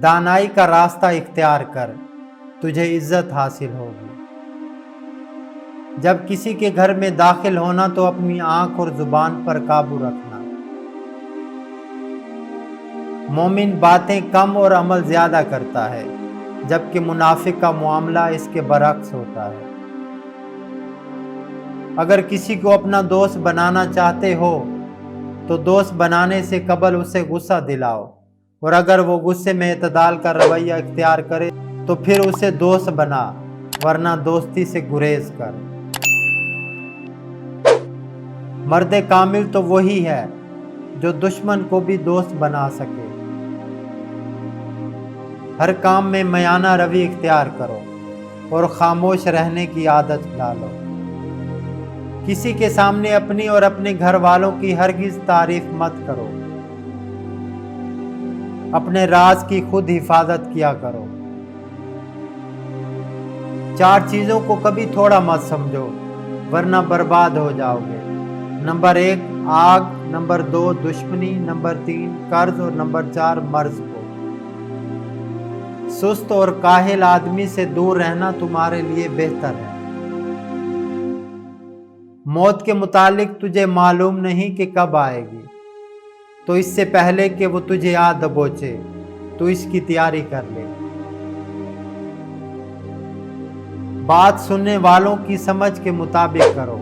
دانائی کا راستہ اختیار کر، تجھے عزت حاصل ہوگی۔ جب کسی کے گھر میں داخل ہونا تو اپنی آنکھ اور زبان پر قابو رکھنا۔ مومن باتیں کم اور عمل زیادہ کرتا ہے، جبکہ منافق کا معاملہ اس کے برعکس ہوتا ہے۔ اگر کسی کو اپنا دوست بنانا چاہتے ہو تو دوست بنانے سے قبل اسے غصہ دلاؤ، اور اگر وہ غصے میں اعتدال کا رویہ اختیار کرے تو پھر اسے دوست بنا، ورنہ دوستی سے گریز کر۔ مرد کامل تو وہی ہے جو دشمن کو بھی دوست بنا سکے۔ ہر کام میں میانہ روی اختیار کرو اور خاموش رہنے کی عادت ڈالو۔ کسی کے سامنے اپنی اور اپنے گھر والوں کی ہرگز تعریف مت کرو۔ اپنے راز کی خود حفاظت کیا کرو۔ 4 چیزوں کو کبھی تھوڑا مت سمجھو، ورنہ برباد ہو جاؤ گے۔ نمبر 1 آگ، نمبر 2 دشمنی، نمبر 3 قرض، اور نمبر 4 مرض کو۔ سست اور کاہل آدمی سے دور رہنا تمہارے لیے بہتر ہے۔ موت کے متعلق تجھے معلوم نہیں کہ کب آئے گی، تو اس سے پہلے کہ وہ تجھے آ دبوچے تو اس کی تیاری کر لے۔ بات سننے والوں کی سمجھ کے مطابق کرو،